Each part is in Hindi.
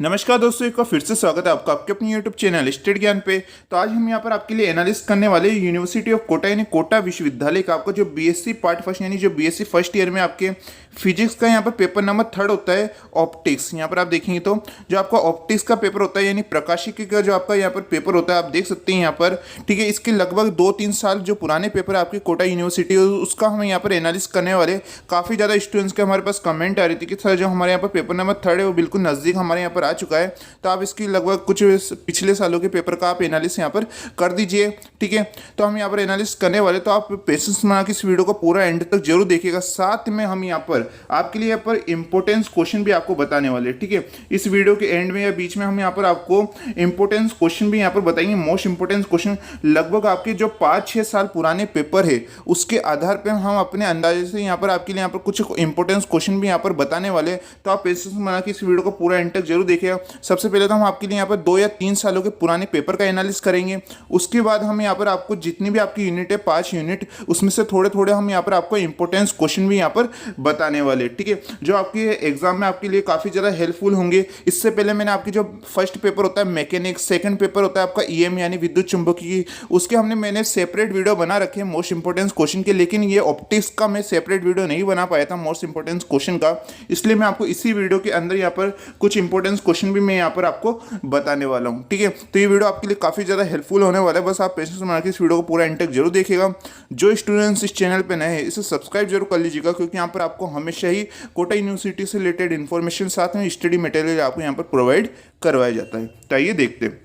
नमस्कार दोस्तों, एक बार फिर से स्वागत है आपका आपके अपने यूट्यूब चैनल स्टेट ज्ञान पे। तो आज हम यहाँ पर आपके लिए एनालिसिस करने वाले यूनिवर्सिटी ऑफ कोटा यानी कोटा विश्वविद्यालय का आपका जो बीएससी पार्ट फर्स्ट यानी जो बीएससी फर्स्ट ईयर में आपके फिजिक्स का यहाँ पर पेपर नंबर 3 होता है ऑप्टिक्स। यहाँ पर आप देखेंगे तो जो आपका ऑप्टिक्स का पेपर होता है यानी प्रकाशिकी का जो आपका यहाँ पर पेपर होता है आप देख सकते हैं यहाँ पर, ठीक है। इसके लगभग 2-3 साल जो पुराने पेपर है आपकी कोटा यूनिवर्सिटी उसका हम यहाँ पर एनालिसिस करने वाले। काफ़ी ज़्यादा स्टूडेंट्स के हमारे पास कमेंट आ रही थी कि सर जो हमारे यहाँ पर पेपर नंबर 3 है वो बिल्कुल नज़दीक हमारे यहाँ पर आ चुका है, तो आप इसकी लगभग कुछ पिछले सालों के पेपर का आप एनालिसिस यहाँ पर कर दीजिए, ठीक है। तो हम यहाँ पर एनालिसिस करने वाले, तो आप पेशेंस बना के इस वीडियो को पूरा एंड तक जरूर देखिएगा। साथ में हम यहाँ पर आपके लिए यहाँ पर इंपॉर्टेंस क्वेश्चन भी आपको बताने वाले, ठीक है। इस वीडियो के एंड में या बीच में हम यहाँ पर आपको इंपॉर्टेंस क्वेश्चन भी यहाँ पर बताएंगे। मोस्ट इंपॉर्टेंस क्वेश्चन लगभग आपके जो 5-6 साल पुराने पेपर है उसके आधार पर हम अपने अंदाजे से यहाँ पर आपके लिए यहाँ पर कुछ इंपॉर्टेंस क्वेश्चन भी यहाँ पर बताने वाले। तो आप पेशेंस बना के इस वीडियो को पूरा एंड तक जरूर देखिएगा। सबसे पहले तो हम आपके लिए यहाँ पर 2 या 3 सालों के पुराने पेपर का एनालिसिस करेंगे। उसके बाद हम यहाँ पर आपको जितनी भी आपकी यूनिट है 5 यूनिट, उसमें से थोड़े थोड़े हम यहाँ पर आपको इंपॉर्टेंस क्वेश्चन भी यहाँ पर बताने वाले, ठीक है, जो आपके एग्जाम में आपके लिए काफ़ी ज़्यादा हेल्पफुल होंगे। इससे पहले मैंने आपकी जो फर्स्ट पेपर होता है मैकेनिक्स, सेकंड पेपर होता है आपका ईएम यानी विद्युत चुंबकीय, उसके मैंने सेपरेट वीडियो बना रखे हैं मोस्ट इंपॉर्टेंस क्वेश्चन के। लेकिन ये ऑप्टिक्स का मैं सेपरेट वीडियो नहीं बना पाया था मोस्ट इंपॉर्टेंस क्वेश्चन का, इसलिए मैं आपको इसी वीडियो के अंदर यहाँ पर कुछ इंपॉर्टेंस क्वेश्चन भी मैं यहाँ पर आपको बताने वाला हूँ, ठीक है। तो ये वीडियो आपके लिए काफ़ी ज़्यादा हेल्पफुल होने वाला है। बस आप पेशेंस बना के इस वीडियो को पूरा एंड तक जरूर देखिएगा। जो स्टूडेंट्स इस चैनल पे नए हैं इसे सब्सक्राइब जरूर कर लीजिएगा, क्योंकि यहाँ पर आपको हमेशा ही कोटा यूनिवर्सिटी से रिलेटेड इन्फॉर्मेशन साथ में स्टडी मटेरियल आपको यहाँ पर प्रोवाइड करवाया जाता है। तो आइए देखते हैं।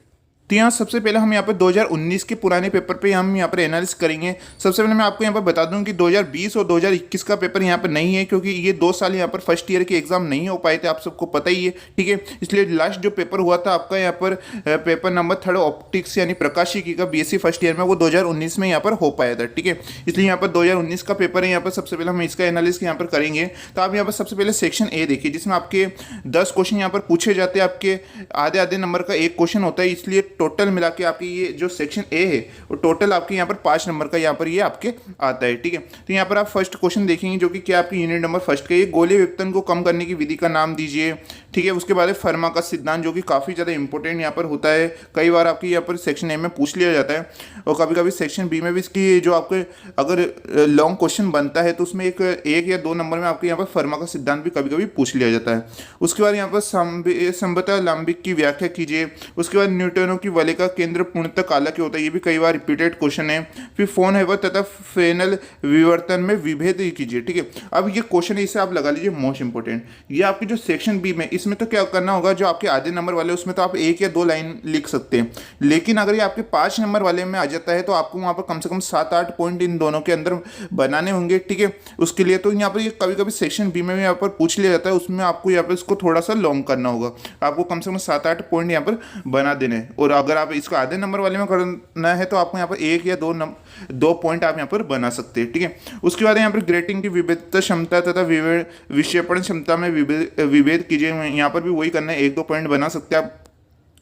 तो यहाँ सबसे पहले हम यहाँ पर 2019 के पुराने पेपर पे हम यहाँ पर एनालिसिस करेंगे। सबसे पहले मैं आपको यहाँ पर बता दूं कि 2020 और 2021 का पेपर यहाँ पर नहीं है, क्योंकि ये 2 साल यहाँ पर फर्स्ट ईयर के एग्जाम नहीं हो पाए थे, आप सबको पता ही है, ठीक है। इसलिए लास्ट जो पेपर हुआ था आपका यहाँ पर पेपर नंबर 3 ऑप्टिक्स यानी प्रकाशिकी का बीएससी फर्स्ट ईयर में, वो 2019 में यहाँ पर हो पाया था, ठीक है। इसलिए यहाँ पर 2019 का पेपर है। यहाँ पर सबसे पहले हम इसका एनालिसिस यहाँ पर करेंगे। तो आप यहाँ पर सबसे पहले सेक्शन ए देखिए, जिसमें आपके 10 क्वेश्चन यहाँ पर पूछे जाते हैं। आपके आधे आधे नंबर का एक क्वेश्चन होता है, इसलिए टोटल मिला के आपकी ये जो सेक्शन ए है वो टोटल आपके यहाँ पर 5 नंबर का यहाँ पर ये आपके आता है, ठीक है। तो यहाँ पर आप फर्स्ट क्वेश्चन देखेंगे जो कि क्या आपकी यूनिट नंबर फर्स्ट का, ये गोलीय विपतन को कम करने की विधि का नाम दीजिए, ठीक है। उसके बाद फर्मा का सिद्धांत, जो कि काफ़ी ज़्यादा इंपॉर्टेंट यहाँ पर होता है, कई बार आपकी यहाँ पर सेक्शन ए में पूछ लिया जाता है, और कभी कभी सेक्शन बी में भी इसकी जो आपके अगर लॉन्ग क्वेश्चन बनता है तो उसमें एक या 2 नंबर में आपके यहाँ पर फर्मा का सिद्धांत भी कभी कभी पूछ लिया जाता है। उसके बाद यहाँ पर संभवतः लंबिक की व्याख्या कीजिए। उसके बाद न्यूटनों की वलय का केंद्र पूर्णतः काला क्यों होता है, ये भी कई बार रिपीटेड क्वेश्चन है। फिर फोन है तथा फ्रेनल विवर्तन में विभेद कीजिए, ठीक है। अब ये क्वेश्चन इसे आप लगा लीजिए मोस्ट इंपोर्टेंट। ये आपकी जो सेक्शन बी में, इसमें तो क्या करना होगा, जो आपके आधे नंबर वाले उसमें तो आप 1 या 2 लाइन लिख सकते हैं, लेकिन अगर ये आपके 5 नंबर वाले में आ जाता है तो आपको वहाँ पर कम से कम 7-8 पॉइंट इन दोनों के अंदर बनाने होंगे, ठीक है। उसके लिए तो यहाँ पर ये कभी कभी सेक्शन बी में भी यहाँ पर पूछ लिया जाता है, उसमें आपको यहाँ पर इसको थोड़ा सा लॉन्ग करना होगा, आपको कम से कम 7-8 पॉइंट यहाँ पर बना देने। और अगर आप इसको आधे नंबर वाले में करना है तो आपको यहाँ पर 1 या 2 पॉइंट आप यहाँ पर बना सकते हैं, ठीक है। उसके बाद यहाँ पर ग्रेटिंग की विभेदता क्षमता तथा विक्षेपण क्षमता में विभेद कीजिए, यहाँ पर भी वही करना है, 1-2 पॉइंट बना सकते हैं आप।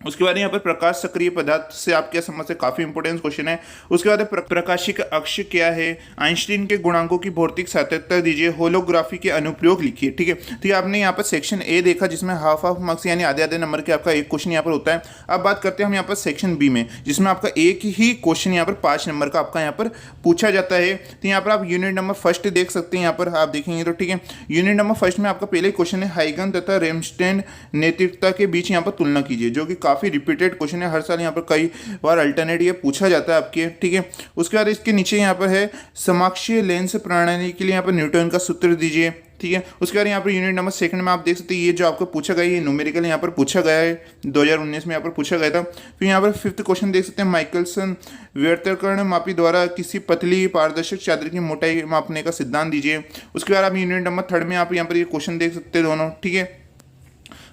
उसके बाद यहाँ पर प्रकाश सक्रिय पदार्थ से आप क्या समझते हैं, काफी इंपॉर्टेंट क्वेश्चन है। उसके बाद प्रकाशिक अक्ष क्या है, आइंस्टीन के गुणांकों की भौतिक सातत्य दीजिए, होलोग्राफी के अनुप्रयोग लिखिए, ठीक है। तो ये आपने यहाँ पर सेक्शन ए देखा, जिसमें हाफ मार्क्स यानी आधे आधे नंबर के आपका एक क्वेश्चन यहाँ पर होता है। अब बात करते हैं हम यहाँ पर सेक्शन बी में, जिसमें आपका एक ही क्वेश्चन यहाँ पर 5 नंबर का आपका यहाँ पर पूछा जाता है। तो यहाँ पर आप यूनिट नंबर फर्स्ट देख सकते हैं, यहाँ पर आप देखेंगे तो, ठीक है। यूनिट नंबर फर्स्ट में आपका पहले क्वेश्चन है हाइगन तथा रेमस्टेन नेतृत्व के बीच यहाँ पर तुलना कीजिए, जो कि काफी रिपीटेड क्वेश्चन है, हर साल यहाँ पर कई बार अल्टरनेट ये पूछा जाता है आपके, ठीक है। उसके बाद इसके नीचे यहाँ पर है समाक्षीय लेंस प्रणाली के लिए यहाँ पर न्यूटन का सूत्र दीजिए, ठीक है। उसके बाद यहाँ पर यूनिट नंबर सेकंड में आप देख सकते हैं, ये जो आपको पूछा गया है न्यूमेरिकल यहाँ पर पूछा गया है, 2019 में यहाँ पर पूछा गया था। फिर यहाँ पर 5th क्वेश्चन देख सकते हैं, माइकलसन व्यर्थकरण मापी द्वारा किसी पतली पारदर्शक चादर की मोटाई मापने का सिद्धांत दीजिए। उसके बाद आप यूनिट नंबर 3 में आप यहाँ पर ये क्वेश्चन देख सकते हैं दोनों, ठीक है।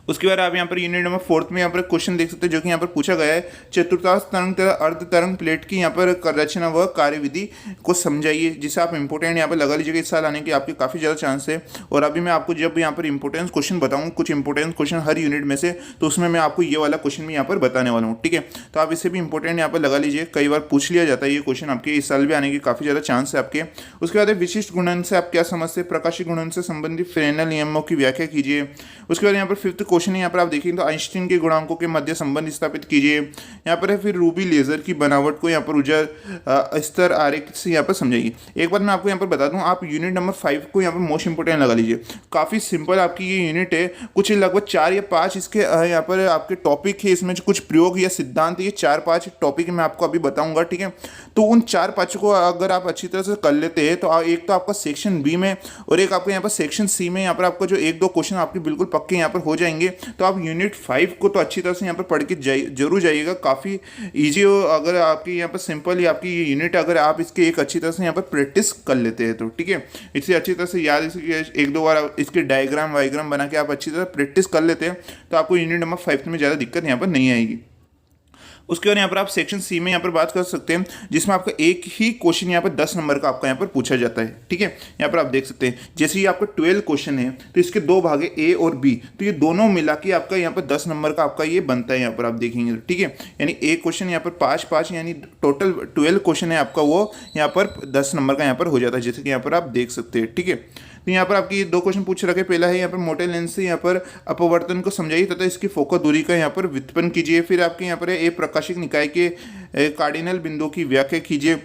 उसके बाद आप यहाँ पर यूनिट नंबर 4 में यहाँ पर क्वेश्चन देख सकते हैं, जो कि यहाँ पर पूछा गया है, चतुर्थांश तरंग तथा अर्ध तरंग प्लेट की यहाँ पर रचना व कार्यविधि को समझाइए, जिसे आप इंपोर्टेंट यहाँ पर लगा लीजिएगा। इस साल आने की आपके काफ़ी ज़्यादा चांस है। और अभी मैं आपको जब यहाँ पर इंपोर्टेंस क्वेश्चन बताऊँ, कुछ इंपोर्टेंस क्वेश्चन हर यूनिट में से, तो उसमें मैं आपको ये वाला क्वेश्चन भी यहाँ पर बताने वाला हूँ, ठीक है। तो आप इसे भी इंपोर्टेंट यहाँ पर लगा लीजिए, कई बार पूछ लिया जाता है ये क्वेश्चन, आपके इस साल भी आने की काफ़ी ज़्यादा चांस है आपके। उसके बाद विशिष्ट गुणन से आप क्या समझते हैं, प्रकाशिक गुणन से संबंधित फ्रेनेल नियमों की व्याख्या कीजिए। उसके बाद यहाँ पर 5th क्वेश्चन है यहाँ पर आप देखेंगे तो आइंस्टीन के गुणांकों के मध्य संबंध स्थापित कीजिए। यहाँ पर है फिर रूबी लेजर की बनावट को यहाँ पर ऊर्जा स्तर आरेख से यहाँ पर समझाइए। एक बार मैं आपको यहाँ पर बता दूँ, आप यूनिट नंबर 5 को यहाँ पर मोस्ट इंपोर्टेंट लगा लीजिए। काफ़ी सिंपल आपकी ये यूनिट है, कुछ लगभग 4 या 5 इसके यहाँ पर आपके टॉपिक है, इसमें कुछ प्रयोग या सिद्धांत, ये 4-5 टॉपिक मैं आपको अभी बताऊंगा, ठीक है। तो उन 4-5 को अगर आप अच्छी तरह से कर लेते हैं तो एक तो आपका सेक्शन बी में और एक आपको यहाँ पर सेक्शन सी में यहाँ पर आपका जो 1-2 क्वेश्चन आपके बिल्कुल पक्के यहाँ पर हो जाएंगे। तो आप यूनिट 5 को तो अच्छी तरह से यहाँ पर पढ़ के जरूर जाइएगा, काफ़ी ईजी हो अगर आपकी यहाँ पर सिंपल ही आपकी ये यूनिट अगर आप इसके एक अच्छी तरह से यहाँ पर प्रैक्टिस कर लेते हैं तो, ठीक है। इससे अच्छी तरह से याद, इसके 1-2 बार इसके डायग्राम वाइग्राम बना के आप अच्छी तरह प्रैक्टिस कर लेते हैं तो आपको यूनिट नंबर 5 में ज़्यादा दिक्कत यहाँ पर नहीं आएगी। उसके बाद यहाँ पर आप सेक्शन सी में यहाँ पर बात कर सकते हैं, जिसमें आपका एक ही क्वेश्चन यहाँ पर 10 नंबर का आपका यहाँ पर पूछा जाता है, ठीक है। यहाँ पर आप देख सकते हैं जैसे ये आपका 12 क्वेश्चन है तो इसके 2 भाग है ए और बी, तो ये दोनों मिला के आपका यहाँ पर 10 नंबर का आपका ये बनता है। यहाँ पर आप देखेंगे, ठीक है, यानी एक क्वेश्चन यहाँ पर 5-5 यानी टोटल 12 क्वेश्चन है आपका, वो यहाँ पर 10 नंबर का यहाँ पर हो जाता है, जैसे कि यहाँ पर आप देख सकते हैं, ठीक है। तो यहाँ पर आपकी 2 क्वेश्चन पूछ रखे। पहला है यहाँ पर मोटे लेंस से यहाँ पर अपवर्तन को समझाइए तथा इसकी फोकस दूरी का यहाँ पर व्युत्पन्न कीजिए। फिर आपके यहाँ पर ए प्रकाशिक निकाय के कार्डिनल बिंदुओं की व्याख्या कीजिए।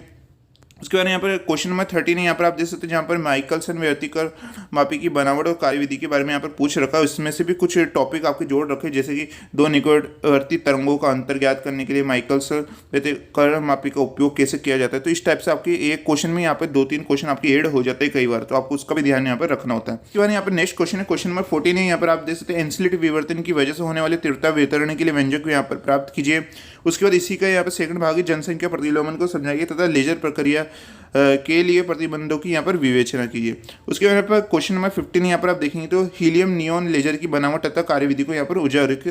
उसके बाद यहाँ पर क्वेश्चन नंबर 13 है, यहाँ पर आप देख सकते हैं जहाँ पर माइकलसन व्यतिकर मापी की बनावट और कार्यविधि के बारे में यहाँ पर पूछ रखा है। इसमें से भी कुछ टॉपिक आपके जोड़ रखे, जैसे कि 2 निकटवर्ती तरंगों का अंतर ज्ञात करने के लिए माइकलसन व्यतिकर मापी का उपयोग कैसे किया जाता है। तो इस टाइप से आपके एक क्वेश्चन में यहाँ पर 2-3 क्वेश्चन आपके ऐड हो जाते हैं कई बार, तो आपको उसका भी ध्यान यहाँ पर रखना होता है। उसके बाद यहाँ पर नेक्स्ट क्वेश्चन है, क्वेश्चन नंबर 14 है, यहाँ पर आप देख सकते हैं इंसुलेट विवर्तन की वजह से होने वाले तीव्रता वितरण के लिए व्यंजक को यहाँ पर प्राप्त कीजिए। उसके बाद इसी का यहाँ पर सेकंड भाग है, जनसंख्या प्रतिलोमन को समझाइए तथा लेजर प्रक्रिया के लिए प्रतिबंधों की यहाँ पर विवेचना कीजिए। उसके बाद यहाँ पर क्वेश्चन नंबर 15 यहाँ पर आप देखेंगे तो हीलियम नियॉन लेजर की बनावट तथा कार्यविधि को यहाँ पर उजारिक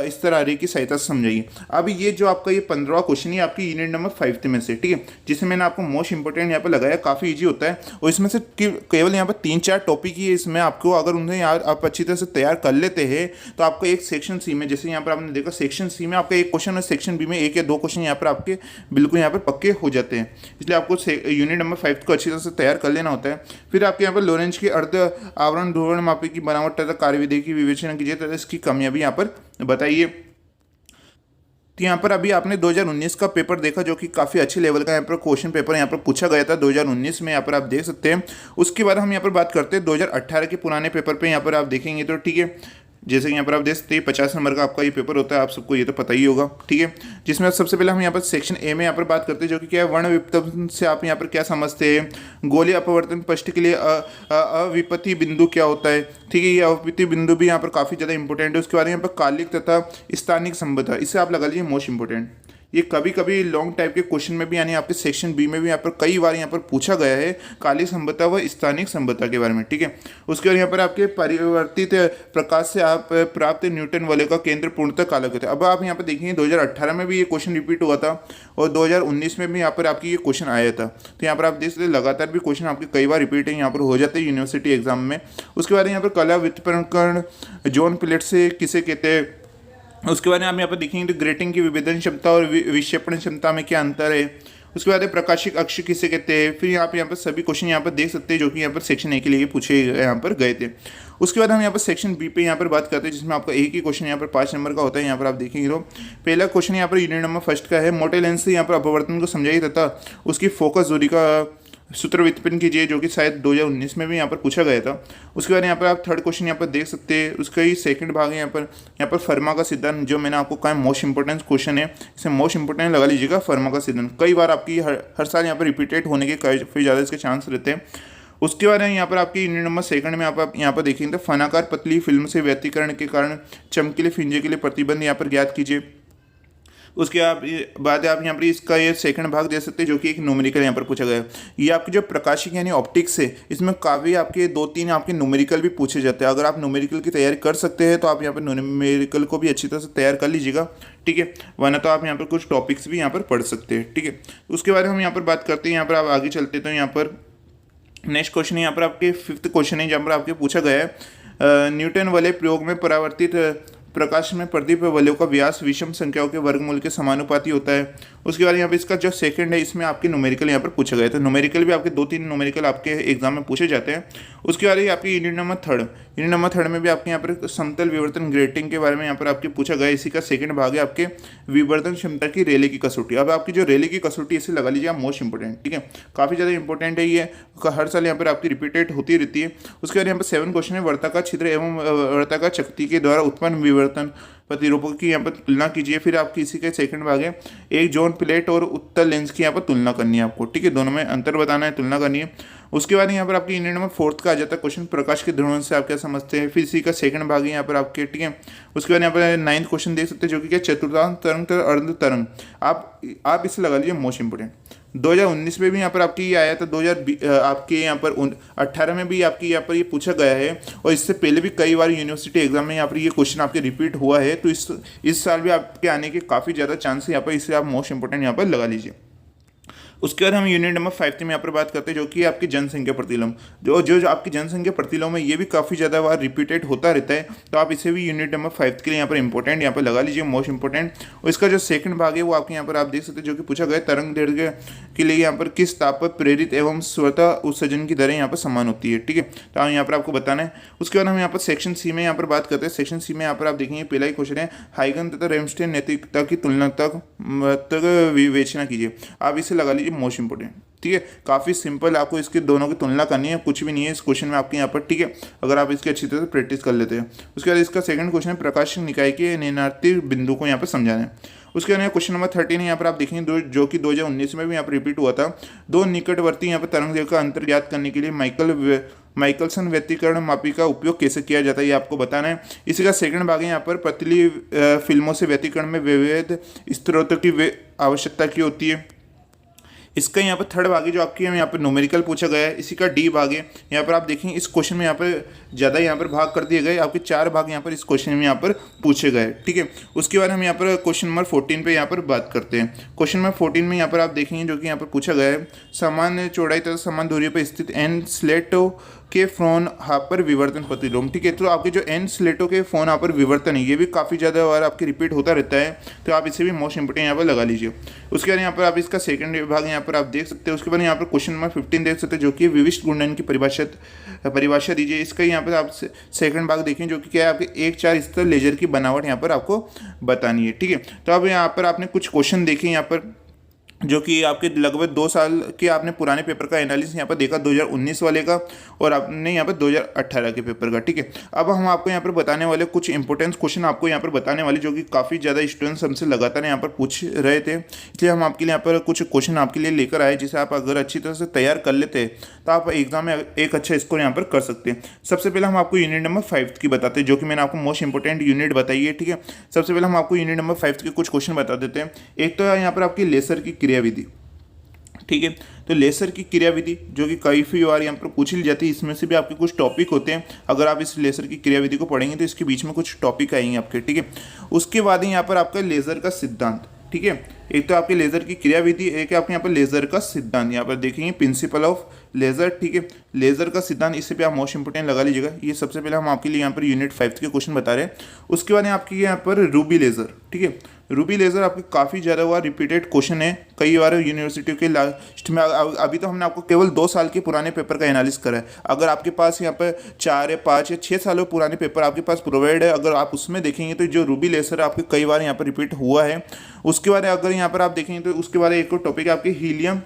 स्तर आरेख की सहायता से समझाइए। अब ये जो आपका ये 15वां क्वेश्चन है आपकी यूनिट नंबर 5 में से, ठीक है, जिसे मैंने आपको मोस्ट इंपोर्टेंट यहाँ पर लगाया, काफ़ी ईजी होता है और इसमें से केवल यहाँ पर 3-4 टॉपिक ही है इसमें आपको, अगर उन्हें आप अच्छी तरह से तैयार कर लेते हैं तो आपको एक सेक्शन सी में, जैसे यहाँ पर आपने देखा सेक्शन सी में आपका एक क्वेश्चन और सेक्शन बी में 1 या 2 क्वेश्चन यहाँ पर आपके बिल्कुल यहाँ पर पक्के हो जाते हैं। इसलिए आपको यूनिट नंबर 5 को अच्छी तरह से तैयार कर लेना होता है। फिर आपके यहाँ पर लोरेंज की अर्ध आवरण ध्रुवण मापी की बनावट तथा कार्यविधि की विवेचना कीजिए तथा इसकी कमियां भी यहाँ पर बताइए। तो यहाँ पर अभी आपने 2019 का पेपर देखा जो कि काफ़ी अच्छे लेवल का यहाँ पर क्वेश्चन पेपर यहाँ पर पूछा गया था 2019 में, यहाँ पर आप देख सकते हैं। उसके बाद हम यहाँ पर बात करते हैं 2018 के पुराने पेपर पे, यहाँ पर आप देखेंगे तो, ठीक है, जैसे कि यहाँ पर आप देख सकते हैं 50 नंबर का आपका ये पेपर होता है, आप सबको ये तो पता ही होगा, ठीक है। जिसमें सबसे पहले हम यहाँ पर सेक्शन ए में यहाँ पर बात करते हैं जो कि क्या है, वर्ण विपत्ति से आप यहाँ पर क्या समझते हैं, गोलीय अपवर्तन पृष्ठ के लिए अविपत्ति बिंदु क्या होता है, ठीक है, ये अविपत्ति बिंदु भी यहाँ पर काफ़ी ज़्यादा इंपॉर्टेंट है। उसके बाद यहाँ पर कालिक तथा स्थानिक संबंध, इसे आप लगा लीजिए मोस्ट इंपॉर्टेंट। ये कभी कभी लॉन्ग टाइप के क्वेश्चन में भी यानी आपके सेक्शन बी में भी यहाँ पर कई बार यहाँ पर पूछा गया है कालिक संबद्धता व स्थानिक संबद्धता के बारे में, ठीक है। उसके बाद यहाँ पर आपके परिवर्तित प्रकाश से आप प्राप्त न्यूटन वलय का केंद्र पूर्णतः कालक होता है। अब आप यहाँ पर देखेंगे 2018 में भी ये क्वेश्चन रिपीट हुआ था और 2019 में भी यहाँ पर आपकी ये क्वेश्चन आया था। तो यहाँ पर आप देख सकते हैं लगातार भी क्वेश्चन आपके कई बार रिपीट यहाँ पर हो जाते हैं यूनिवर्सिटी एग्जाम में। उसके बाद यहाँ पर कला व्युत्पन्न जोन प्लेट से किसे कहते हैं। उसके बाद आप यहाँ पर देखेंगे तो ग्रेटिंग की विभेदन क्षमता और विक्षेपण क्षमता में क्या अंतर है। उसके बाद प्रकाशिक अक्ष किसे कहते हैं। फिर यहाँ पर सभी क्वेश्चन यहाँ पर देख सकते हैं जो कि यहाँ पर सेक्शन ए के लिए पूछे यहाँ पर गए थे। उसके बाद हम यहाँ पर सेक्शन बी पे यहाँ पर बात करते हैं जिसमें आपका एक ही क्वेश्चन यहाँ पर 5 नंबर का होता है। यहाँ पर आप देखेंगे तो पहला क्वेश्चन यहाँ पर यूनिट नंबर 1 का है, मोटे लेंस से यहाँ पर अपवर्तन को समझाइए तथा उसकी फोकस दूरी का सूत्र व्युत्पन्न कीजिए, जो कि शायद 2019 में भी यहाँ पर पूछा गया था। उसके बाद यहाँ पर आप थर्ड क्वेश्चन यहाँ पर देख सकते हैं, उसका ही सेकंड भाग है यहाँ पर फर्मा का सिद्धांत, जो मैंने आपको कहा मोस्ट इंपोर्टेंट क्वेश्चन है, इसे मोस्ट इंपोर्टेंट लगा लीजिएगा। फर्मा का सिद्धांत कई बार आपकी हर साल यहाँ पर रिपीटेड होने के काफ़ी ज़्यादा इसके चांस रहते हैं। उसके बाद यहाँ पर आपकी यूनिट नंबर 2 में आप यहाँ पर देखेंगे तो फनाकार पतली फिल्म से व्यतिकरण के कारण चमकीले फिंजे के लिए प्रतिबंध यहाँ पर ज्ञात कीजिए। उसके बाद आप यहाँ पर इसका ये सेकंड भाग दे सकते हैं जो कि एक न्यूमेरिकल यहाँ पर पूछा गया है। ये आपकी जो प्रकाशिक यानी ऑप्टिक्स है, इसमें काफ़ी आपके 2-3 आपके न्यूमेरिकल भी पूछे जाते हैं। अगर आप न्यूमेरिकल की तैयारी कर सकते हैं तो आप यहाँ पर न्यूमेरिकल को भी अच्छी तरह से तैयार कर लीजिएगा, ठीक है, वरना तो आप यहाँ पर कुछ टॉपिक्स भी यहाँ पर पढ़ सकते हैं, ठीक है। उसके बाद हम यहाँ पर बात करते हैं, यहाँ पर आप आगे चलते तो यहाँ पर नेक्स्ट क्वेश्चन है यहाँ पर आपके 5th क्वेश्चन है जहाँ पर आपके पूछा गया है न्यूटन वाले प्रयोग में प्रकाश में प्रदीप वलयों का व्यास विषम संख्याओं के वर्गमूल के समानुपाती होता है। उसके बाद यहाँ पे इसका जो सेकंड है इसमें आपके न्यूमेरिकल यहाँ पर पूछा गया, तो न्यूमेरिकल भी आपके 2-3 न्यूमेरिकल आपके एग्जाम में पूछे जाते हैं। उसके बाद ये आपकी यूनिट नंबर थर्ड में भी आपके यहाँ पर समतल विवर्तन ग्रेटिंग के बारे में यहाँ पर आपके पूछा गया। इसी का सेकंड भाग है आपके विवर्तन क्षमता की रेले की कसौटी। अब आपकी जो रेले की कसौटी इसे लगा लीजिए आप मोस्ट इंपोर्टेंट, ठीक है, काफ़ी ज़्यादा इंपॉर्टेंट है ये, हर साल यहाँ पर आपकी रिपीटेड होती रहती है। उसके बाद यहाँ पर 7 क्वेश्चन है, वर्ताकार छिद्र एवं वर्ताकार चक्ति के द्वारा उत्पन्न विवर्तन प्रतिरूपों की यहाँ पर तुलना कीजिए। फिर आपकी इसी का सेकंड भाग है, एक जोन प्लेट और उत्तल लेंस की यहाँ पर तुलना करनी है आपको, ठीक है, दोनों में अंतर बताना है, तुलना करनी है। उसके बाद यहाँ पर आपकी यूनिट नंबर 4 का आ जाता है क्वेश्चन, प्रकाश के ध्रुवण से आप क्या समझते हैं। फिर इसी का सेकंड भाग है यहाँ पर आपके, ठीक है। उसके बाद यहाँ पर 9th क्वेश्चन देख सकते हैं जो कि क्या चतुर्थांश तरंग अर्ध तरंग, आप इसे लगा लीजिए मोस्ट इंपोर्टेंट। 2019 में भी यहाँ पर आपकी ये आया था, 2020 आपके यहाँ पर 18 में भी आपकी यहाँ पर ये पूछा गया है, और इससे पहले भी कई बार यूनिवर्सिटी एग्जाम में यहाँ पर ये क्वेश्चन आपके रिपीट हुआ है। तो इस साल भी आपके आने के काफ़ी ज़्यादा चांस है यहाँ पर, इसे आप मोस्ट इंपोर्टेंट यहाँ पर लगा लीजिए। उसके बाद हम यूनिट नंबर 5 में यहाँ पर बात करते हैं जो कि आपकी जनसंख्या प्रतिलोम, जो आपकी जनसंख्या प्रतिलोम है, ये भी काफ़ी ज़्यादा बार रिपीटेड होता रहता है, तो आप इसे भी यूनिट नंबर 5 के लिए यहाँ पर इंपॉर्टेंट यहाँ पर लगा लीजिए, मोस्ट इंपॉर्टेंट। और इसका जो सेकंड भाग है वो आपके यहाँ पर आप देख सकते हैं जो कि पूछा गया, तरंग दैर्घ्य के लिए यहाँ पर किस ताप पर प्रेरित एवं स्वतः उत्सर्जन की दरें यहाँ पर समान होती है, ठीक है, तो यहाँ पर आपको बताना है। उसके बाद हम यहाँ पर सेक्शन सी में यहाँ पर बात करते हैं। सेक्शन सी में यहाँ पर आप देखेंगे पहला ही क्वेश्चन है, हाइगन तथा रेमस्टेन नैतिकता की तुलना तक विवेचना कीजिए, आप इसे लगा लीजिए मोस्ट इंपोर्टेंट, ठीक है, काफ़ी सिंपल, आपको इसके दोनों की तुलना करनी है, कुछ भी नहीं है इस क्वेश्चन में आपके यहाँ पर, ठीक है, अगर आप इसकी अच्छी तरह से प्रैक्टिस कर लेते हैं। उसके बाद इसका सेकंड क्वेश्चन है, प्रकाश निकाय के निम्नार्थिक बिंदु को यहाँ पर समझाना है। उसके बाद क्वेश्चन नंबर 13 यहाँ पर आप देखेंगे जो कि 2019 में भी यहाँ पर रिपीट हुआ था, दो निकटवर्ती यहाँ पर तरंग दैर्घ्य का अंतर ज्ञात करने के लिए माइकलसन व्यतिकरण मापी का उपयोग कैसे किया जाता है ये आपको बताना है। इसी का सेकंड भाग है यहाँ पर, पतली फिल्मों से व्यतिकरण में विविध स्रोतों की आवश्यकता की होती है। इसका यहाँ पर थर्ड भाग है जो आपके यहाँ पर न्यूमेरिकल पूछा गया है। इसी का डी भाग है, यहाँ पर आप देखेंगे इस क्वेश्चन में यहाँ पर ज़्यादा यहाँ पर भाग कर दिए गए, आपके 4 भाग यहाँ पर इस क्वेश्चन में यहाँ पर पूछे गए, ठीक है। उसके बाद हम यहाँ पर क्वेश्चन नंबर 14 पे यहाँ पर बात करते हैं। क्वेश्चन नंबर 14 में यहाँ पर आप देखेंगे जो कि यहाँ पर पूछा गया है, समान चौड़ाई तथा समान दूरी पर स्थित एन स्लेटों के फ्रॉनहोफर विवर्तन प्रतिलोम, ठीक है, तो आपके जो एन स्लेटों के फ्रॉनहोफर विवर्तन है ये भी काफ़ी ज़्यादा बार आपके रिपीट होता रहता है, तो आप इसे भी मोस्ट इंपोर्टेंट यहाँ पर लगा लीजिए। उसके बाद यहाँ पर आप इसका सेकंड भाग यहाँ पर आप देख सकते हैं। उसके बाद यहाँ पर क्वेश्चन नंबर 15 देख सकते हैं जो कि विशिष्ट गुणन की परिभाषा दीजिए। इसका यहाँ पर आप सेकंड भाग देखें जो कि क्या है, आपके 1-4 स्तर लेजर की बनावट यहाँ पर आपको बतानी है, ठीक है। तो अब यहाँ पर आपने कुछ क्वेश्चन देखे यहाँ पर जो कि आपके लगभग 2 साल के आपने पुराने पेपर का एनालिसिस यहाँ पर देखा, 2019 वाले का और आपने यहाँ पर 2018 के पेपर का, ठीक है। अब हम आपको यहाँ पर बताने वाले कुछ इंपॉर्टेंट क्वेश्चन आपको यहाँ पर बताने वाले जो कि काफ़ी ज़्यादा स्टूडेंट्स हमसे लगातार यहाँ पर पूछ रहे थे, इसलिए हम आपके लिए यहाँ पर कुछ क्वेश्चन आपके लिए लेकर आए, जिसे आप अगर अच्छी तरह से तैयार कर लेते हैं तो आप एग्जाम में एक अच्छा स्कोर यहाँ पर कर सकते हैं। सबसे पहले हम आपको यूनिट नंबर 5 की बताते हैं जो कि मैंने आपको मोस्ट इंपोर्टेंट यूनिट बताई है, ठीक है। सबसे पहले हम आपको यूनिट नंबर 5 के कुछ क्वेश्चन बता देते हैं। एक तो यहाँ पर आपकी लेसर की क्रियाविधि, ठीक है, तो लेसर की क्रियाविधि जो कि कई बार यहाँ पर पूछ ली जाती है, इसमें से भी आपके कुछ टॉपिक होते हैं, अगर आप इस लेसर की क्रियाविधि को पढ़ेंगे तो इसके बीच में कुछ टॉपिक आएंगे आपके, ठीक है। उसके बाद यहाँ पर आपका लेजर का सिद्धांत, ठीक है, एक तो आपके लेजर की क्रियाविधि, एक है आपके यहाँ पर लेजर का सिद्धांत, यहाँ पर देखेंगे प्रिंसिपल ऑफ लेजर, ठीक है, लेजर का सिद्धांत, इससे भी आप मोस्ट इंपोर्टेंट लगा लीजिएगा। ये सबसे पहले हम आपके लिए यहाँ पर यूनिट 5 के क्वेश्चन बता रहे हैं। उसके बाद आपके यहाँ पर रूबी लेजर, ठीक है, रूबी लेजर आपके काफ़ी ज़्यादा बार रिपीटेड क्वेश्चन है, कई बार यूनिवर्सिटी के लास्ट में। अभी तो हमने आपको केवल 2 साल के पुराने पेपर का एनालिसिस करा है, अगर आपके पास यहाँ पर 4 या 5 या 6 सालों पुराने पेपर आपके पास प्रोवाइड है, अगर आप उसमें देखेंगे तो जो रूबी लेजर आपके कई बार यहाँ पर रिपीट हुआ है। उसके बाद अगर यहाँ पर आप देखेंगे तो उसके बाद एक और टॉपिक है आपके हीलियम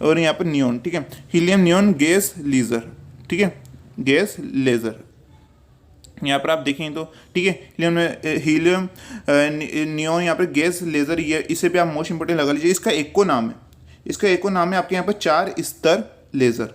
और यहाँ पर नियोन, ठीक है, हीलियम नियोन गैस लेजर, ठीक है, गैस लेजर यहाँ पर आप देखें तो, ठीक है, हीलियम नियोन यहाँ पर गैस लेजर, ये इसे भी आप मोस्ट इंपोर्टेंट लगा लीजिए। इसका एक को नाम है, इसका एक को नाम है आपके यहाँ पर 4 स्तर लेजर।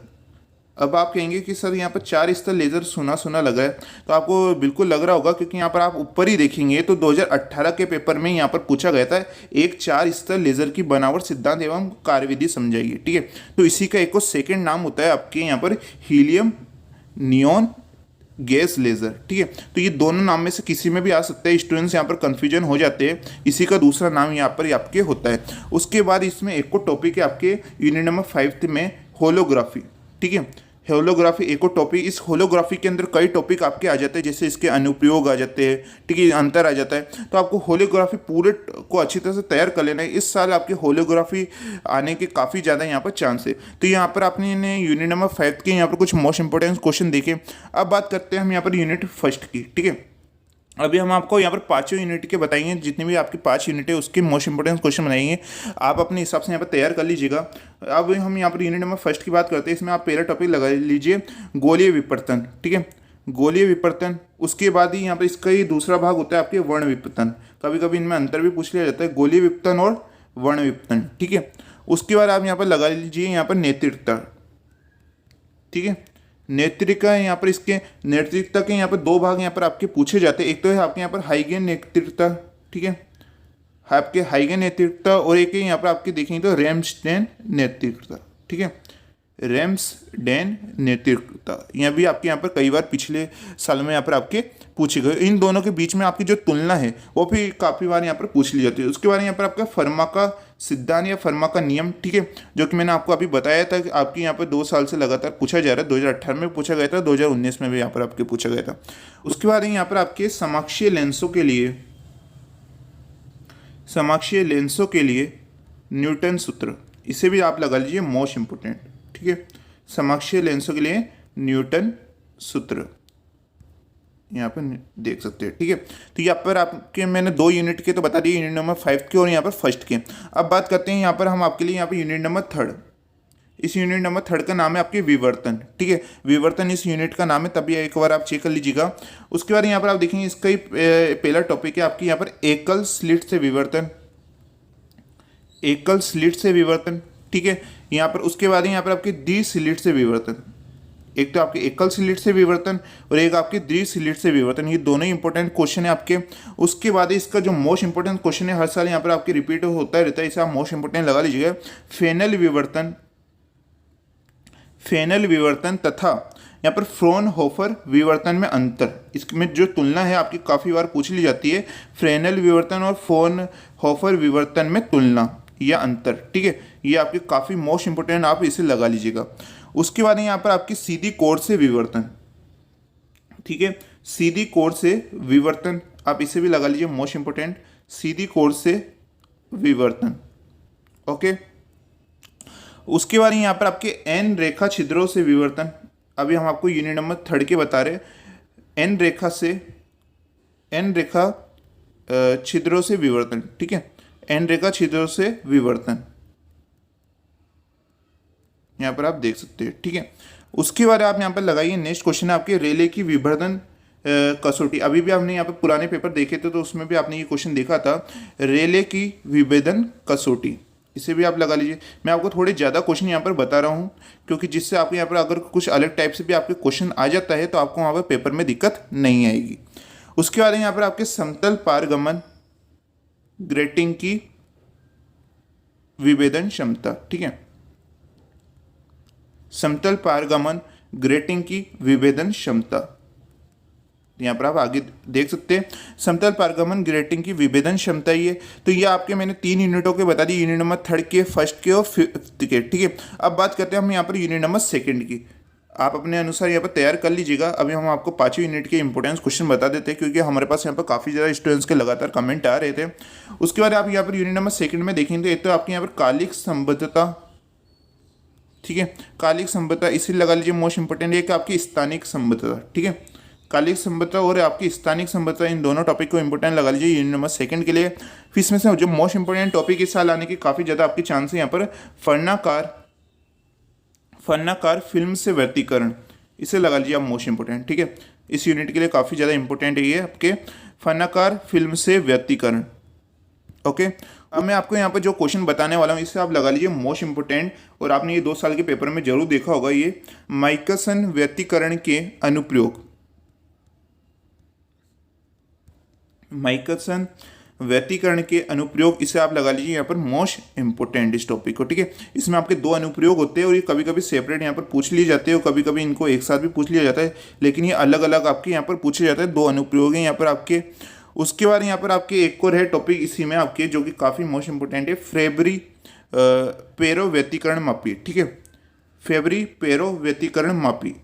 अब आप कहेंगे कि सर यहाँ पर 4 स्तर लेजर सुना लगा है, तो आपको बिल्कुल लग रहा होगा क्योंकि यहाँ पर आप ऊपर ही देखेंगे तो 2018 के पेपर में यहाँ पर पूछा गया था, एक 4 स्तर लेजर की बनावट सिद्धांत एवं कार्यविधि समझाइए, ठीक है। तो इसी का एक को सेकेंड नाम होता है आपके यहाँ पर हीलियम नियोन गैस लेजर, ठीक है। तो ये दोनों नाम में से किसी में भी आ सकता है, स्टूडेंट्स यहाँ पर कंफ्यूजन हो जाते हैं, इसी का दूसरा नाम यहाँ पर आपके होता है। उसके बाद इसमें एक को टॉपिक है आपके यूनिट नंबर 5 में होलोग्राफी, ठीक है, होलोग्राफी एक और टॉपिक, इस होलोग्राफी के अंदर कई टॉपिक आपके आ जाते हैं, जैसे इसके अनुप्रयोग आ जाते हैं, ठीक है, अंतर आ जाता है। तो आपको होलोग्राफी पूरे को अच्छी तरह से तैयार कर लेना है। इस साल आपके होलोग्राफी आने के काफ़ी ज़्यादा यहाँ पर चांस है। तो यहाँ पर आपने यूनिट नंबर 5 के यहाँ पर कुछ मोस्ट इंपॉर्टेंट क्वेश्चन देखे। अब बात करते हैं हम यहाँ पर यूनिट फर्स्ट की, ठीक है। अभी हम आपको यहाँ पर पाँचों यूनिट के बताएंगे, जितनी भी आपकी 5 यूनिट है उसके मोस्ट इंपोर्टेंट क्वेश्चन बनाएंगे। आप अपने हिसाब से यहाँ पर तैयार कर लीजिएगा। अब हम यहाँ पर यूनिट नंबर फर्स्ट की बात करते हैं। इसमें आप पहला टॉपिक लगा लीजिए गोलीय विवर्तन, ठीक है, गोलीय विवर्तन। उसके बाद ही यहाँ पर इसका ही दूसरा भाग होता है आपके वर्ण विवर्तन। कभी कभी इनमें अंतर भी पूछ लिया जाता है, गोलीय विवर्तन और वर्ण विवर्तन, ठीक है। उसके बाद आप यहाँ पर लगा लीजिए यहाँ पर नेतृत्व, ठीक है। नेतृत्व यहाँ पर इसके नेतृत्व के यहाँ पर 2 भाग यहाँ पर आपके पूछे जाते हैं। एक तो है आपके यहाँ पर हाइगेन नेतृत्व, ठीक है, आपके हाइगेन नेतृत्व, और एक है यहाँ पर आपके देखेंगे तो रेम्सडेन नेतृत्व, ठीक है, रेम्सडेन नेतृत्व। यह भी आपके यहाँ पर कई बार पिछले साल में यहाँ पर आपके पूछे गए। इन दोनों के बीच में आपकी जो तुलना है वो भी काफ़ी बार यहाँ पर पूछ ली जाती है। उसके बाद यहाँ पर आपका फर्मा का सिद्धांत या फर्मा का नियम, ठीक है, जो कि मैंने आपको अभी बताया था कि आपके यहाँ पर 2 साल से लगातार पूछा जा रहा है। 2018 में पूछा गया था, 2019 में भी यहाँ पर आपके पूछा गया था। उसके बाद यहाँ पर आपके समाक्षीय लेंसों के लिए न्यूटन सूत्र, इसे भी आप लगा लीजिए मोस्ट इंपोर्टेंट, ठीक है। समाक्षीय लेंसों के लिए न्यूटन सूत्र यहाँ पर देख सकते हैं, ठीक है। तो यहाँ पर आपके मैंने 2 यूनिट के तो बता दिए, यूनिट नंबर 5 के और यहाँ पर फर्स्ट के। अब बात करते हैं यहाँ पर हम आपके लिए यहाँ पर यूनिट नंबर 3। इस यूनिट नंबर 3 का नाम है आपके विवर्तन, ठीक है, विवर्तन इस यूनिट का नाम है, तभी एक बार आप चेक कर लीजिएगा। उसके बाद यहाँ पर आप देखेंगे इसका ही पहला टॉपिक है आपकी यहाँ पर एकल स्लिट से विवर्तन, एकल स्लिट से विवर्तन, ठीक है। यहाँ पर उसके बाद यहाँ पर आपके द्वि स्लिट से विवर्तन, एक तो आपके एकल स्लिट से विवर्तन और एक आपके द्वि स्लिट से विवर्तन, ये दोनों इंपॉर्टेंट क्वेश्चन है आपके। उसके बाद इसका जो मोस्ट इंपॉर्टेंट क्वेश्चन है, हर साल यहाँ पर आपके रिपीट होता रहता है, इसे आप मोस्ट इंपॉर्टेंट लगा लीजिएगा। फेनल विवर्तन तथा यहाँ पर फ्रोनहोफर विवर्तन में अंतर, इसमें जो तुलना है आपकी काफ़ी बार पूछ ली जाती है। फ्रेनेल विवर्तन और फ्रोनहोफर विवर्तन में तुलना या अंतर, ठीक है, ये आपके काफ़ी मोस्ट इंपोर्टेंट, आप इसे लगा लीजिएगा। उसके बाद यहाँ पर आपकी सीधी कोण से विवर्तन, ठीक है, सीधी कोण से विवर्तन, आप इसे भी लगा लीजिए मोस्ट इंपोर्टेंट, सीधी कोण से विवर्तन, ओके। उसके बाद यहाँ पर आपके एन रेखा छिद्रों से विवर्तन, अभी हम आपको यूनिट नंबर 3 के बता रहे, एन रेखा छिद्रों से विवर्तन, ठीक है, एन रेखा छिद्रों से विवर्तन यहाँ पर आप देख सकते हैं, ठीक है। उसके बाद आप यहाँ पर लगाइए नेक्स्ट क्वेश्चन है आपके रेले की विवर्तन कसौटी। अभी भी आपने यहाँ पर पुराने पेपर देखे थे तो उसमें भी आपने ये क्वेश्चन देखा था, रेले की विभेदन कसौटी, इसे भी आप लगा लीजिए। मैं आपको थोड़े ज़्यादा क्वेश्चन यहाँ पर बता रहा हूँ क्योंकि जिससे आपको यहाँ पर अगर कुछ अलग टाइप से भी आपके क्वेश्चन आ जाता है तो आपको वहाँ पर पेपर में दिक्कत नहीं आएगी। उसके बाद यहाँ पर आपके समतल पारगमन ग्रेटिंग की विभेदन क्षमता, ठीक है, समतल पारगमन ग्रेटिंग की विभेदन क्षमता, यहाँ पर आप आगे देख सकते हैं समतल पारगमन ग्रेटिंग की विभेदन क्षमता ये। तो ये आपके मैंने 3 यूनिटों के बता दी, यूनिट नंबर 3 के, फर्स्ट के और 5th के, ठीक है। अब बात करते हैं हम यहाँ पर यूनिट नंबर 2 की, आप अपने अनुसार यहाँ पर तैयार कर लीजिएगा। अभी हम आपको 5 यूनिट के इंपॉर्टेंस क्वेश्चन बता देते हैं क्योंकि हमारे पास यहाँ पर काफ़ी ज़्यादा स्टूडेंट्स के लगातार कमेंट आ रहे थे। उसके बाद आप यहाँ पर यूनिट नंबर 2 में देखेंगे तो आपके यहाँ पर कालिक संबद्धता, ठीक है, कालिक संबद्धता इसे लगा लीजिए मोस्ट इंपोर्टेंट है कि आपकी स्थानिक संबद्धता, ठीक है, कालिक संबद्धता और आपकी स्थानिक संबद्धता, इन दोनों टॉपिक को इंपॉर्टेंट लगा लीजिए यूनिट नंबर 2 के लिए। फिर इसमें से जो मोस्ट इंपोर्टेंट टॉपिक इस साल आने की काफ़ी ज़्यादा आपके चांस है यहाँ पर फर्नाकार फिल्म से व्यतिकरण, इसे लगा लीजिए आप मोस्ट इंपोर्टेंट, ठीक है, इस यूनिट के लिए काफ़ी ज़्यादा इंपॉर्टेंट है ये आपके फर्नाकार फिल्म से व्यतिकरण, ओके। अब मैं आपको यहाँ पर जो क्वेश्चन बताने वाला हूँ इसे आप लगा लीजिए मोस्ट इंपोर्टेंट, और आपने ये 2 साल के पेपर में जरूर देखा होगा, ये माइकसन व्यतिकरण के अनुप्रयोग, माइकसन व्यतिकरण के अनुप्रयोग, इसे आप लगा लीजिए यहाँ पर मोस्ट इंपोर्टेंट इस टॉपिक को, ठीक है। इसमें आपके 2 अनुप्रयोग होते हैं और ये कभी कभी सेपरेट यहाँ पर पूछ लिए जाते हैं और कभी कभी इनको एक साथ भी पूछ लिया जाता है, लेकिन ये अलग अलग आपके यहाँ पर पूछे जाते हैं। 2 अनुप्रयोग हैं यहाँ पर आपके। उसके बाद यहाँ पर आपके एक और है टॉपिक इसी में आपके जो कि काफ़ी मोस्ट इंपोर्टेंट है, फेब्री पेरो व्यतिकरण मापी, ठीक है, फेवरी पेरो व्यतिकरण मापी,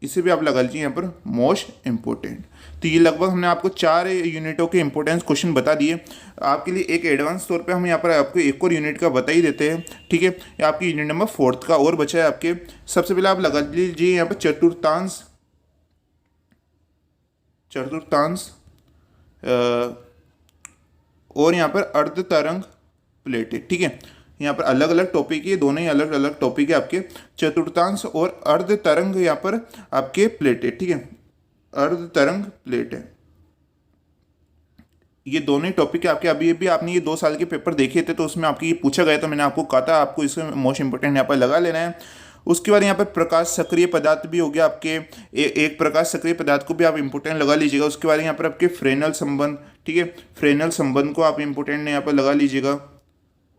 इसे भी आप लगा लीजिए यहाँ पर मोस्ट इंपॉर्टेंट। तो ये लगभग हमने आपको 4 यूनिटों के इंपॉर्टेंस क्वेश्चन बता दिए। आपके लिए एक एडवांस तौर पे हम यहाँ पर आपको एक और यूनिट का बता ही देते हैं, ठीक है। ये आपकी यूनिट नंबर 4 का और बचा है आपके। सबसे पहले आप लगा लीजिए यहाँ पर चतुर्थांश और यहाँ पर अर्ध तरंग प्लेटें, ठीक है। यहाँ पर अलग अलग टॉपिक है, दोनों ही अलग अलग टॉपिक है आपके, चतुर्थांश और अर्ध तरंग यहाँ पर आपके प्लेटें, ठीक है, अर्ध तरंग प्लेटें, ये दोनों ही टॉपिक है आपके। अभी भी आपने ये 2 साल के पेपर देखे थे तो उसमें आपके ये पूछा गया, तो मैंने आपको कहा था आपको इसमें मोस्ट इंपोर्टेंट यहाँ पर लगा लेना है। उसके बाद यहाँ पर प्रकाश सक्रिय पदार्थ भी हो गया आपके, एक प्रकाश सक्रिय पदार्थ को भी आप इंपोर्टेंट लगा लीजिएगा। उसके बाद यहाँ पर आपके फ्रेनल संबंध, ठीक है, फ्रेनल संबंध को आप इंपोर्टेंट यहाँ पर लगा लीजिएगा।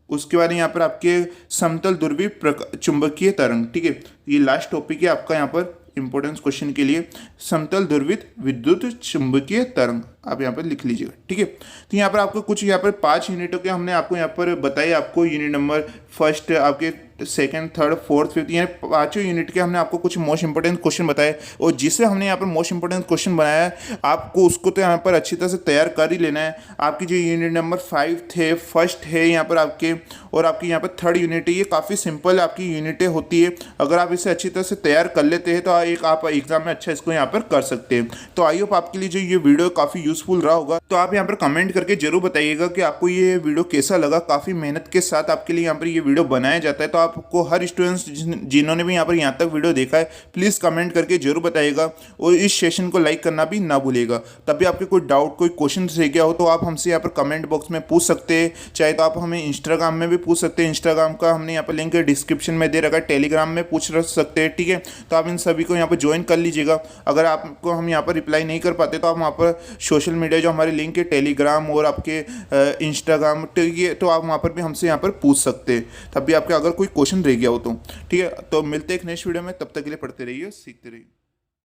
उसके बाद यहाँ पर आपके समतल ध्रुवीय चुंबकीय तरंग, ठीक है, ये लास्ट टॉपिक है आपका यहाँ पर इंपॉर्टेंस क्वेश्चन के लिए, समतल ध्रुवित विद्युत चुंबकीय तरंग आप यहाँ पर लिख लीजिएगा, ठीक है। तो यहाँ पर आपको कुछ यहाँ पर 5 यूनिटों के हमने आपको यहाँ पर बताए, आपको यूनिट नंबर फर्स्ट, आपके सेकंड, थर्ड, फोर्थ, फिफ्थ, यानी 5 यूनिट के हमने आपको कुछ मोस्ट इंपॉर्टेंट क्वेश्चन बताए। और जिससे हमने यहाँ पर मोस्ट इंपॉर्टेंट क्वेश्चन बनाया है आपको उसको तो यहाँ पर अच्छी तरह से तैयार कर ही लेना है। आपकी जो यूनिट नंबर 5 थे, फर्स्ट है यहाँ पर आपके, और आपकी यहाँ पर थर्ड यूनिट है, ये काफ़ी सिंपल आपकी यूनिटें होती है। अगर आप इसे अच्छी तरह से तैयार कर लेते हैं तो एक आप एग्जाम में अच्छा इसको यहाँ पर कर सकते हैं। तो आई होप आपके लिए जो ये वीडियो काफ़ी यूजफुल रहा होगा। तो आप यहाँ पर कमेंट करके जरूर बताइएगा कि आपको ये वीडियो कैसा लगा। काफ़ी मेहनत के साथ आपके लिए यहाँ पर ये वीडियो बनाया जाता है, तो आपको हर स्टूडेंट्स जिन्होंने भी यहाँ तक वीडियो देखा है प्लीज़ कमेंट करके जरूर बताइएगा, और इस सेशन को लाइक करना भी ना भूलिएगा। तभी आपके कोई डाउट, कोई क्वेश्चन रह गया हो तो आप हमसे यहाँ पर कमेंट बॉक्स में पूछ सकते हैं। चाहे तो आप हमें इंस्टाग्राम में भी पूछ सकते हैं, इंस्टाग्राम का हमने यहाँ पर लिंक डिस्क्रिप्शन में दे रखा है, टेलीग्राम में पूछ सकते हैं, ठीक है। तो आप इन सभी को यहाँ पर ज्वाइन कर लीजिएगा। अगर आपको हम यहाँ पर रिप्लाई नहीं कर पाते तो आप वहाँ पर सोशल मीडिया जो हमारे लिंक है, टेलीग्राम और आपके इंस्टाग्राम, तो आप वहाँ पर भी हमसे यहाँ पर पूछ सकते हैं। तभी आपके अगर कोई क्वेश्चन रह गया हो तो, ठीक है। तो मिलते हैं एक नेक्स्ट वीडियो में, तब तक के लिए पढ़ते रहिए, सीखते रहिए।